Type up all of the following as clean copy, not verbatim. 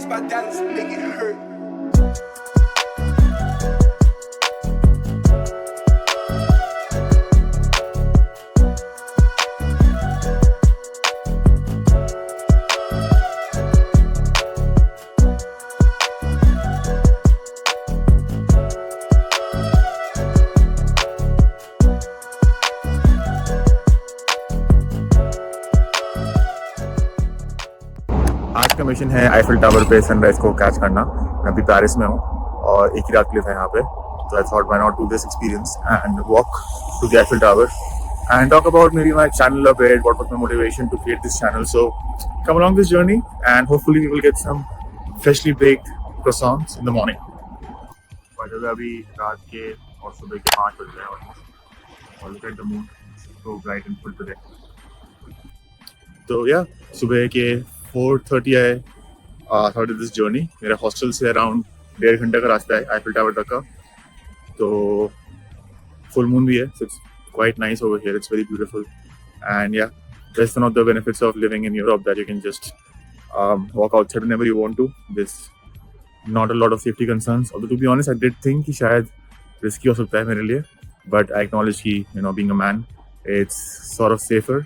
Beats by Dallas, make it hurt. आज का mission है आईफिल टावर पे सनराइज को कैच करना। मैं अभी पेरिस में हूँ और एक ही रात के लिए था यहाँ पे, तो I thought why not do this experience and walk to the Eiffel tower and talk about maybe my channel a bit, what was my motivation to create this channel. So come along this journey and hopefully we will get some freshly baked croissants in the morning. अभी रात के और सुबह के 5 बज रहे हैं और look at the moon, so bright and full today. तो या सुबह के 4:30 आए started this journey. मेरा हॉस्टल से अराउंड 1.5 घंटे का रास्ता है आईफिल टावर तक का, तो फुल मून भी है, so it's quite nice over here. It's very beautiful, and yeah, that's one of the benefits of living in Europe, that you can just walk outside whenever you want to. There's not a lot of safety concerns. Although to be honest, I did think कि शायद risky हो सकता है मेरे लिए, but I acknowledge कि being a man, it's sort of safer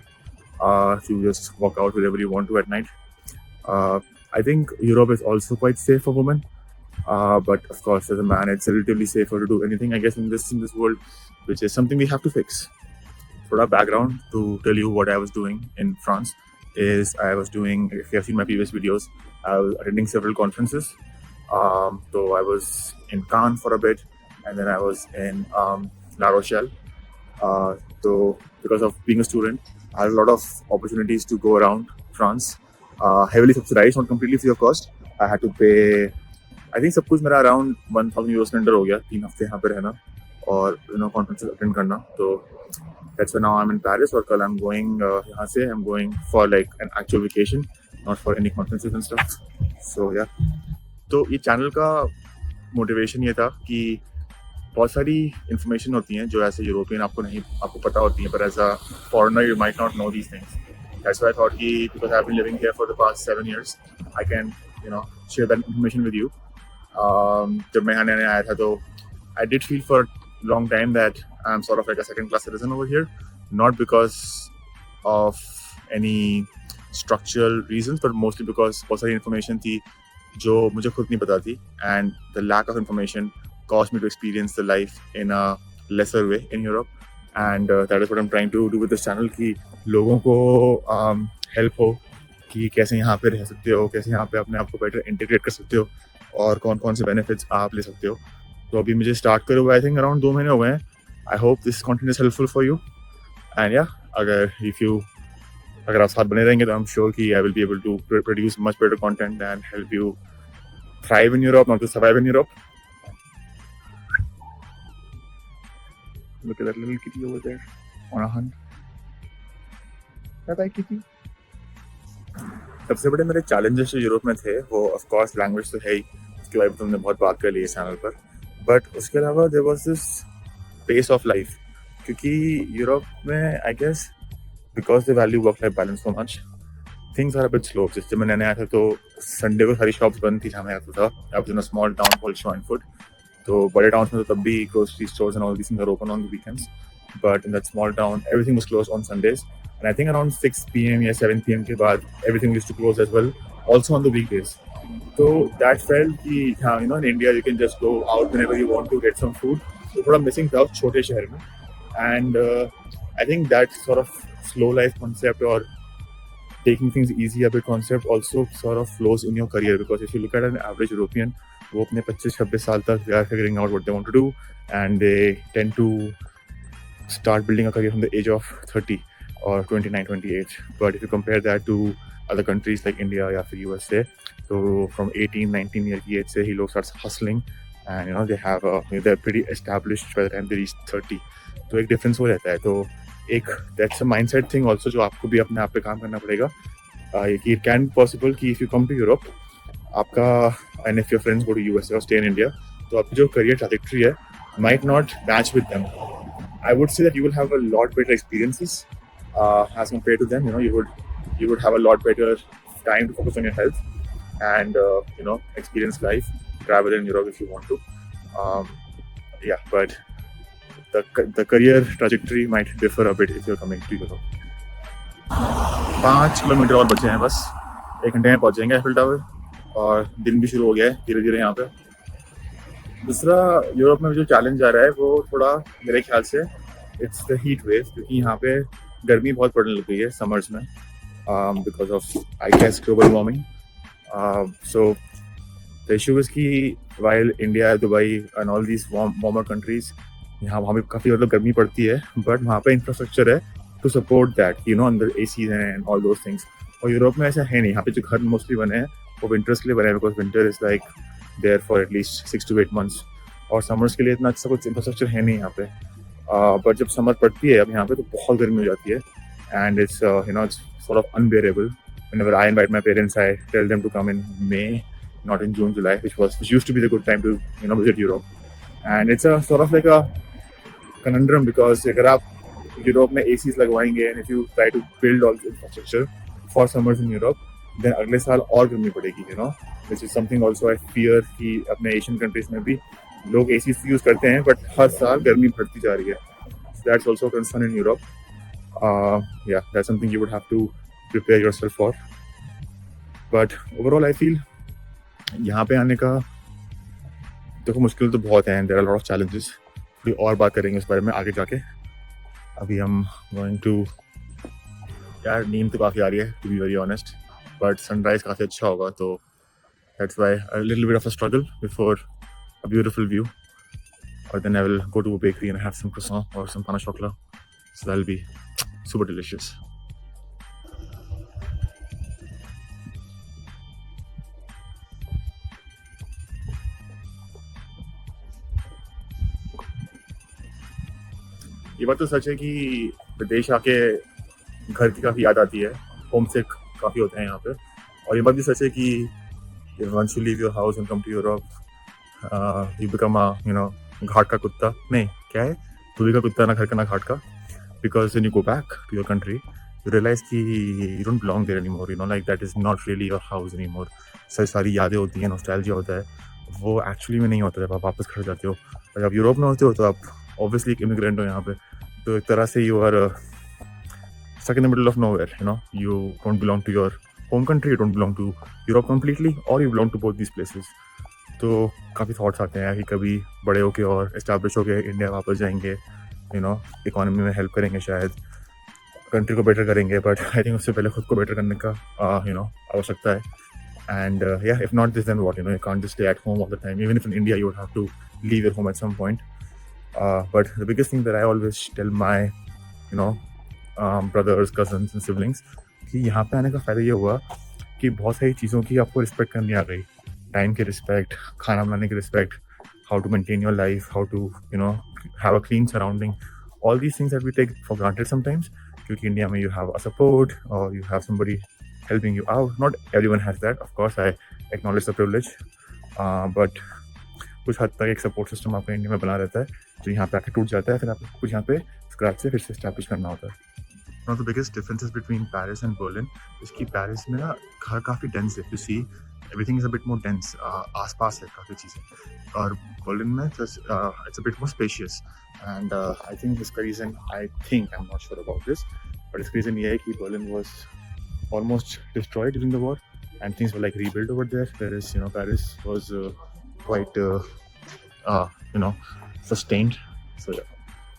to just walk out wherever you want to at night. I think Europe is also quite safe for women, but of course as a man it's relatively safer to do anything, I guess, in this world, which is something we have to fix. For our background, to tell you what I was doing in France is I was doing, if you have seen my previous videos, I was attending several conferences. So I was in Cannes for a bit, and then I was in La Rochelle. So because of being a student, I had a lot of opportunities to go around France, heavily subsidized, not completely free of cost. I had to pay, I think सब कुछ मेरा around 1,000 euros के अंदर हो गया 3 हफ्ते यहाँ पे रहना और conferences attend करना. तो that's why now I'm in Paris, और कल I'm going यहाँ से I'm going for like an actual vacation, not for any conferences and stuff. So yeah, तो ये चैनल का मोटिवेशन ये था कि बहुत सारी इन्फॉर्मेशन होती हैं जो ऐसे यूरोपियन आपको पता होती हैं, पर as a foreigner you might not know these things. That's why I thought कि because I've been living here for the past 7 years, I can share that information with you. जब मैं यहाँ नया आया था तो I did feel for a long time that I'm sort of like a second-class citizen over here, not because of any structural reasons, but mostly because बहुत सारी information थी जो मुझे खुद नहीं पता थी, and the lack of information caused me to experience the life in a lesser way in Europe, and that is what I'm trying to do with this channel, कि लोगों को help हो कि कैसे यहाँ पे रह सकते हो, कैसे यहाँ पे अपने आप को बेटर इंटीग्रेट कर सकते हो और कौन कौन से बेनिफिट्स आप ले सकते हो. तो अभी मुझे स्टार्ट करे हुए आई थिंक अराउंड 2 महीने हो गए हैं. I hope this content is helpful for you, and या अगर आप साथ बने रहेंगे तो आई एम श्योर कि I will be able to produce much better content and help you thrive in Europe, not to survive in Europe. Look at that little kitty over there on a hunt. Bye kitty. सबसे बड़े मेरे challenges जो Europe में थे वो of course language तो है ही, उसके बारे में तुमने बहुत बात कर ली इस चैनल पर, बट उसके अलावा there was this pace of life, क्योंकि यूरोप में I guess because they value work life balance so much, things are a bit slow. जैसे जब मैं नया आया था तो संडे को सारी शॉप्स बंद थी जहाँ मैं आता था. I was in a small town called Schweinfurt. तो बड़े टाउन्स में तो तब भी grocery stores and all these things are open on the weekends, but in that small town everything was closed on Sundays. And I think around 6 p.m. या 7 p.m. के बाद everything used to close as well, also on the weekdays. So that felt कि हाँ, in India you can just go out whenever you want to get some food. So थोड़ा missing था उस छोटे शहर में. And I think that sort of slow life concept or taking things easy a bit concept also sort of flows in your career, because if you look at an average European, वो अपने 25-26 साल तक they are figuring out what they want to do, and they tend to start building a career from the age of 30. Or 29, 28. But if you compare that to other countries like India or the USA, so from 18, 19 year की age से ही लोग start hustling, and they're pretty established by the time they reach 30. तो एक difference हो जाता है. तो एक that's a mindset thing also जो आपको भी अपने आप पे काम करना पड़ेगा. It can be possible कि if you come to Europe, आपका and if your friends go to USA or stay in India, तो आपकी जो career trajectory है might not match with them. I would say that you will have a lot better experiences as compared to them. You would have a lot better time to focus on your health. and experience life, travel in Europe if you want to. Um, yeah, but the career trajectory might differ a bit if you're coming to Europe. 5 kilometre और बचे हैं, बस 1 घंटे में पहुंच जाएंगे Eiffel tower, और दिन भी शुरू हो गया है धीरे धीरे यहाँ पे। दूसरा यूरोप में जो चैलेंज आ रहा है वो थोड़ा मेरे ख्याल से इट्स द हीट वेव, क्योंकि यहाँ पे गर्मी बहुत पड़ने लग गई है समर्स में, because of I guess global warming. So the issue is कि while India, Dubai and all these warmer countries, वहाँ पे काफ़ी मतलब गर्मी पड़ती है, बट वहाँ पे इंफ्रास्ट्रक्चर है टू सपोर्ट दैट, अंदर एसीज हैं एंड ऑल दोज थिंग्स. और यूरोप में ऐसा है नहीं. यहाँ पे जो घर मोस्टली बने हैं वो विंटर्स के लिए बने हैं, because winter is like there for at least 6 to 8 months, और समर्स के लिए इतना अच्छा कुछ इंफ्रास्ट्रक्चर है नहीं यहाँ पे. बट जब समर पड़ती है अब यहाँ पे तो बहुत गर्मी हो जाती है, and it's it's sort of unbearable. Whenever I invite my parents, I tell them to come in May, not in June, July, which used to be the good time to visit Europe. And it's a sort of like a conundrum, because अगर आप Europe में ACs लगवाएंगे and if you try to build all the infrastructure for summers in Europe, then अगले साल और गर्मी पड़ेगी, which is something also I fear कि अपने एशियन कंट्रीज में भी लोग ACs यूज करते हैं, बट हर साल गर्मी बढ़ती जा रही है. So that's also a concern in Europe. Yeah, that's something you would have to prepare yourself for. But overall I feel यहाँ पे आने का देखो मुश्किल तो बहुत है, there are a lot of challenges. थोड़ी और बात करेंगे इस बारे में आगे जाके. अभी हम going to, यार नींद तो काफ़ी आ रही है to be very honest, but sunrise काफ़ी अच्छा होगा, तो that's why a little bit of a struggle before a beautiful view. Or then I will go to a bakery and have some croissant or some pain au chocolat. So that'll be super delicious. ये बात तो सच है कि विदेश आके घर की काफ़ी याद आती है, होम सिक काफ़ी होते हैं यहाँ पे. और ये बात भी सच है कि once you leave your house and come to Europe, you become a घाट का कुत्ता. नहीं, क्या है, धूली का कुत्ता, ना घर का ना घाट का. Because when you go back to your country, you realize कि you don't belong there anymore, like that is not really your house anymore. सारी यादें होती हैं, नॉस्टैल्जिया होता है, वो एक्चुअली में नहीं होता जब आप वापस घर जाते हो. और जब यूरोप में होते हो तो आप ऑब्वियसली एक इमिग्रेंट हो यहाँ पे, तो एक तरह से you are stuck in the middle of nowhere. You don't belong to your home country, you don't belong to Europe completely, or you belong to both these places. तो काफ़ी थॉट्स आते हैं कि कभी बड़े होके और इस्टेब्लिश होके इंडिया वापस जाएंगे, इकोनॉमी में हेल्प करेंगे, शायद कंट्री को बेटर करेंगे, बट आई थिंक उससे पहले खुद को बेटर करने का आवश्यकता है. And yeah, if not this, then what? You can't just stay at home all the time. Even if in India you would have to leave your home at some point. But the biggest thing that I always tell my brothers, cousins and siblings कि यहाँ पे आने का फ़ायदा ये हुआ कि बहुत सारी चीज़ों की आपको रिस्पेक्ट करनी आ गई. टाइम की रिस्पेक्ट, खाना बनाने की respect, how to maintain your life, how to have a clean surrounding, all these things that we take for granted sometimes. क्योंकि इंडिया में यू हैव अ सपोर्ट और you have somebody helping you out. Not everyone has that, of course I acknowledge the privilege, but कुछ हद तक एक support system आपका India में बना रहता है, जो यहाँ पे आके टूट जाता है, फिर आपको कुछ यहाँ पे स्क्रैच से फिर से एस्टैब्लिश करना होता है. One of the biggest differences between Paris and Berlin is कि पेरिस में ना घर काफ़ी डेंस है. You see, everything is a bit more dense. आसपास है काफ़ी चीज़ें, और Berlin में just it's a bit more spacious. And I think इसका reason, I'm not sure about this, but इसका reason ये है कि Berlin was almost destroyed during the war, and things were like rebuilt over there. Whereas Paris was quite sustained. So yeah.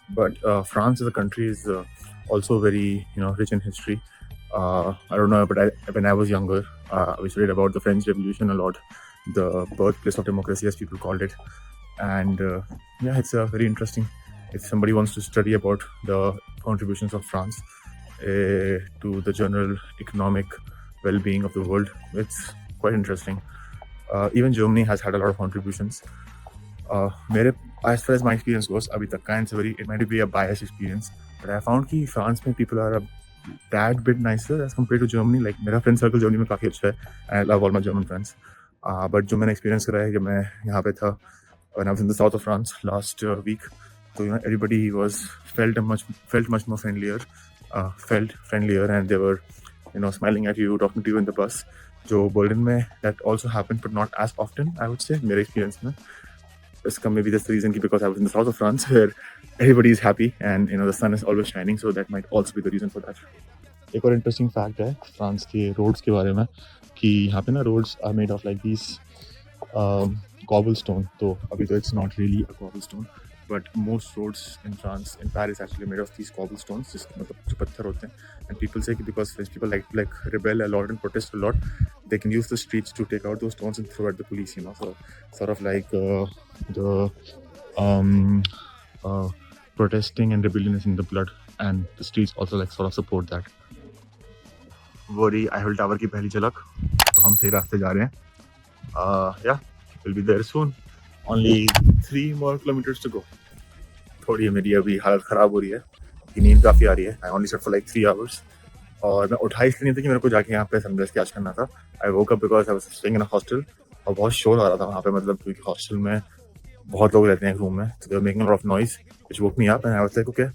But France as a country is also very rich in history. I don't know, but when I was younger, we studied about the French Revolution a lot, the birthplace of democracy as people called it. And yeah, it's very interesting. If somebody wants to study about the contributions of France to the general economic well-being of the world, it's quite interesting. Even Germany has had a lot of contributions. As far as my experience goes, abhi tak ka, it might be a biased experience, but I found कि France में people are a tad bit nicer as compared to Germany. Like मेरा friend circle Germany में काफ़ी अच्छा है, and I love all my German friends. But जो मैंने experience करा है जब मैं यहाँ पे था, when I was in the south of France last week, so everybody felt much more friendlier, and they were smiling at you, talking to you in the bus. जो बर्लिन में that also happened but not as often I would say मेरे experience में. इसका maybe that's the reason because I was in the south of France where everybody is happy and the sun is always shining, so that might also be the reason for that. एक और interesting fact है France के roads के बारे में कि यहाँ पे ना roads are made of like this cobblestone. तो अभी तो it's not really a cobblestone, but most roads in France, in Paris, actually made of these cobblestones, मतलब जो पत्थर होते हैं. And people say कि because French people like rebel a lot and protest a lot, they can use the streets to take out those stones and throw at the police. So sort of like the protesting and rebellion is in the blood, and the streets also like sort of support that. वो रही Eiffel tower की पहली झलक. तो हम सही रास्ते जा रहे हैं. Yeah, we'll be there soon. Only 3 more kilometers to go. थोड़ी मेरी अभी हालत ख़राब हो रही है कि नींद काफ़ी आ रही है. I only slept for like 3 hours. और मैं उठा इसलिए नहीं था कि मेरे को जाके यहाँ पे सनराइज कैच करना था. I woke up because I was staying in a hostel और बहुत शोर आ रहा था वहाँ पे, मतलब क्योंकि हॉस्टल में बहुत लोग रहते हैं एक रूम में. So they were making a lot of noise which woke me up and I was like, okay,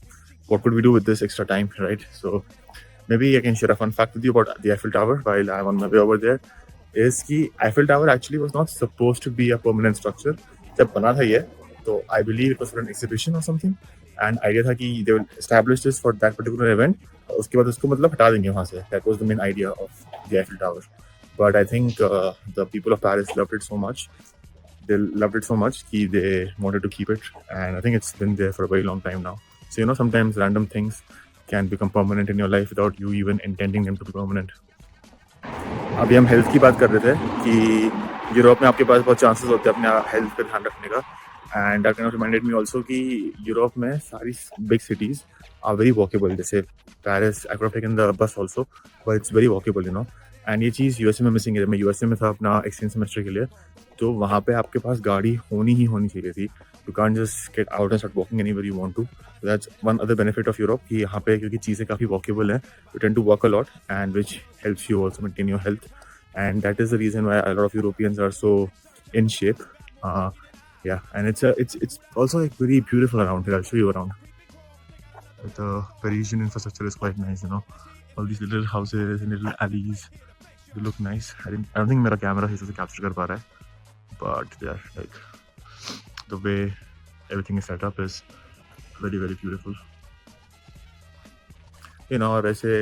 what could we do with this extra time, right? So maybe I can share a fun fact with you about the Eiffel Tower while I'm on my way over there. Is कि Eiffel Tower actually was not supposed to be a permanent structure. जब बना था ये तो I believe it was for an exhibition or something, and idea था कि they will establish this for that particular event. उसके बाद उसको मतलब हटा देंगे वहाँ से. That was the main idea of the Eiffel Tower. But I think the people of Paris loved it so much. They loved it so much that they wanted to keep it, and I think it's been there for a very long time now. So sometimes random things can become permanent in your life without you even intending them to be permanent. अभी हम health की बात कर रहे थे कि Europe में आपके पास बहुत चांसेस होते हैं अपने हेल्थ पे ध्यान रखने का. And that kind of reminded me also कि यूरोप में सारी big cities are very walkable. जैसे Paris, I could have taken the bus also, but it's very walkable. And ये चीज़ यूएसए में मिसिंग है. मैं यूएसए में था अपना एक्सचेंज सेमेस्टर के लिए, तो वहाँ पे आपके पास गाड़ी होनी चाहिए थी. You can't just get out and start walking anywhere you want to. That's one other benefit of Europe कि यहाँ पे क्योंकि चीज़ें काफ़ी वॉकेबल हैं, you tend to walk a lot and which helps you also maintain your health. And that is the reason why a lot of Europeans are so in shape. Yeah, and it's also like very beautiful around here. I'll show you around. The Parisian infrastructure is quite nice. All these little houses and little alleys. They look nice. I don't think मेरा camera is able to capture कर पा रहा है, but yeah, like the way everything is set up is very very beautiful. वैसे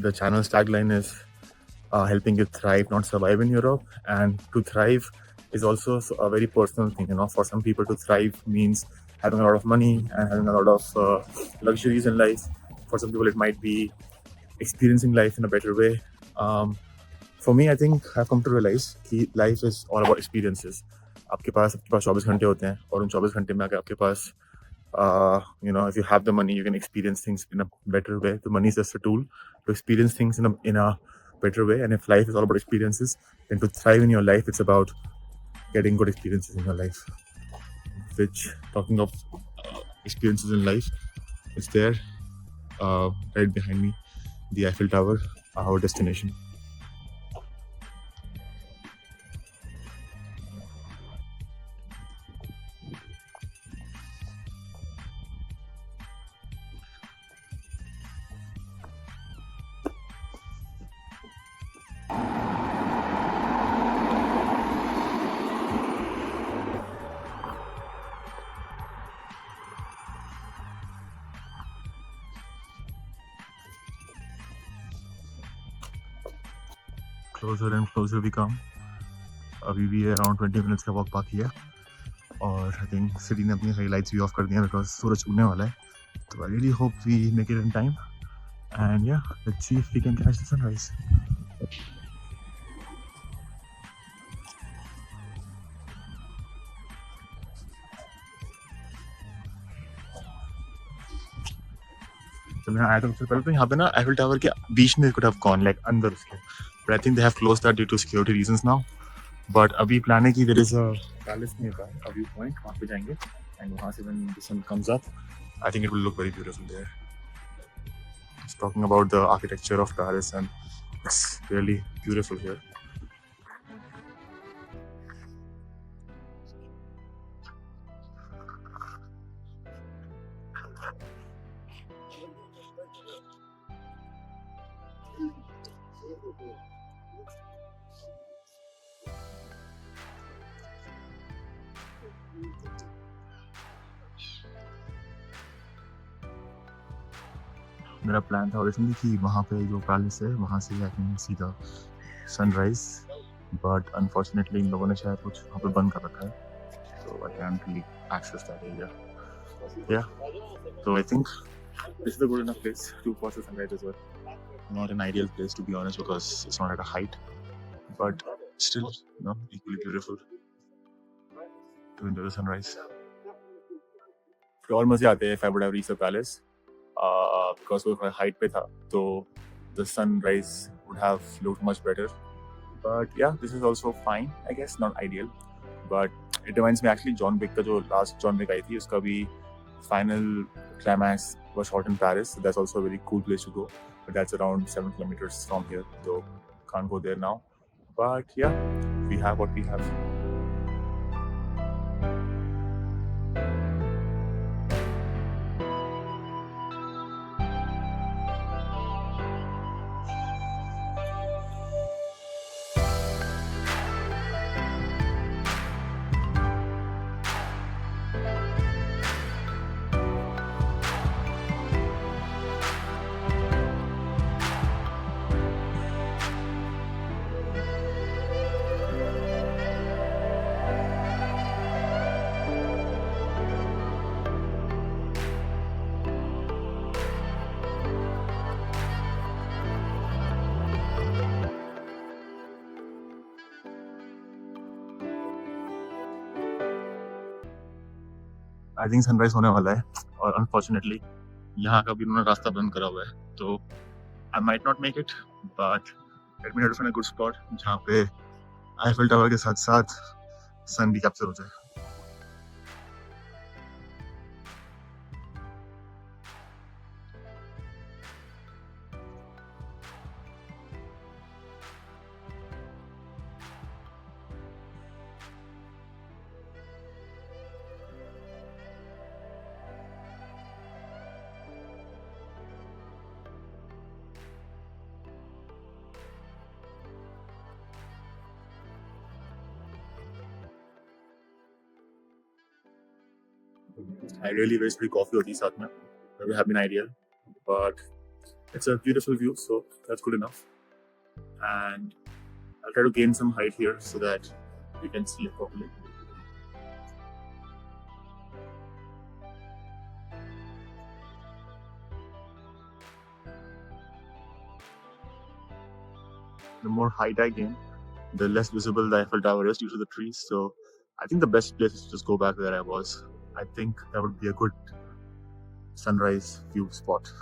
the channel's tagline is helping you thrive, not survive in Europe. And to thrive is also a very personal thing. For some people, to thrive means having a lot of money and having a lot of luxuries in life. For some people, it might be experiencing life in a better way. For me, I think I've come to realize that life is all about experiences. आपके पास 24 घंटे होते हैं और उन 24 घंटे में अगर आपके पास if you have the money, you can experience things in a better way. The money is just a tool to experience things in a better way. And if life is all about experiences, then to thrive in your life, it's about getting good experiences in your life. Which, talking of experiences in life, it's there right behind me, the Eiffel Tower, our destination. Closer and closer we come. अभी भी around 20 minutes का walk बाकी है और I think city ने अपनी सारी lights भी off कर दी हैं because सूरज उगने वाला है. So I really hope we make it in time. And yeah, let's see if we can catch the sunrise. तो मैं आया था सबसे पहले तो यहाँ पे ना Eiffel Tower के बीच में could have gone like अंदर उसके, but I think they have closed that due to security reasons now. But अभी plan है कि there is a palace nearby, a viewpoint, वहाँ पे जाएंगे and वहाँ से when the sun comes up, I think it will look very beautiful there. It's talking about the architecture of Paris and it's really beautiful here. मेरा plan था originally कि वहाँ पे जो पैलेस है वहाँ से I can see the sunrise, but unfortunately in लोगों ने शायद कुछ वहाँ पे बंद कर रखा है, so I can't really access that area. Yeah, so I think this is a good enough place to watch the sunrise as well. Not an ideal place to be honest because it's not at a height, but still, equally beautiful to enjoy the sunrise. और मजे आते हैं if I would have reached the palace, because वो height पे था तो the sunrise would have looked much better. But yeah, this is also fine, I guess, not ideal. But it reminds me actually John Wick का जो last John Wick आई थी उसका भी final climax was shot in Paris. So that's also a very cool place to go. But that's around 7 kilometers from here, so can't go there now. But yeah, we have what we have. I think sunrise होने वाला है और unfortunately यहाँ का भी उन्होंने रास्ता बंद करा हुआ है, तो I might not make it, but let me find a good spot जहाँ पे आईफिल टावर के साथ साथ सन भी कैप्चर हो जाए. I really wish we coffee होती साथ में. That would have been ideal, but it's a beautiful view, so that's good enough. And I'll try to gain some height here so that we can see it properly. The more height I gain, the less visible the Eiffel Tower is due to the trees. So I think the best place is to just go back where I was. I think that would be a good sunrise view spot.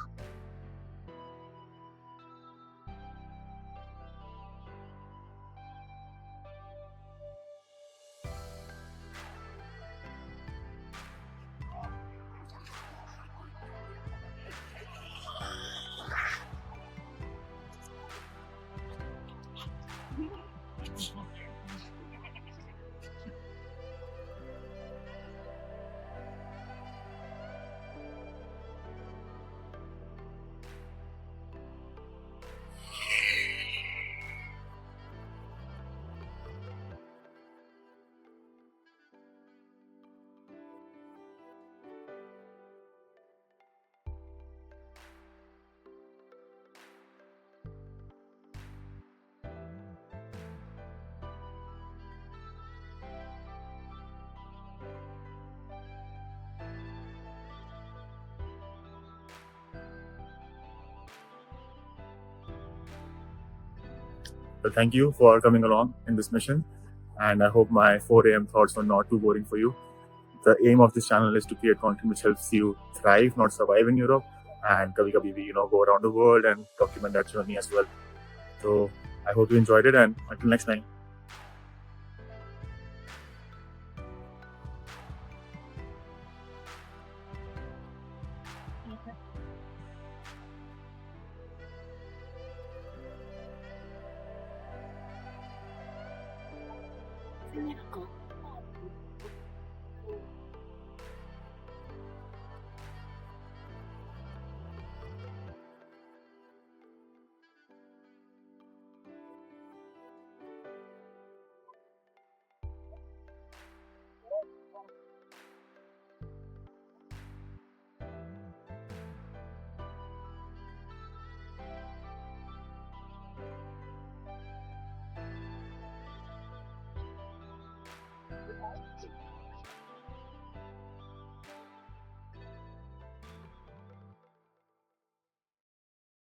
So thank you for coming along in this mission, and I hope my 4 a.m. thoughts were not too boring for you. The aim of this channel is to create content which helps you thrive, not survive in Europe, and kabhi we go around the world and document that journey as well. So I hope you enjoyed it, and until next time. Go.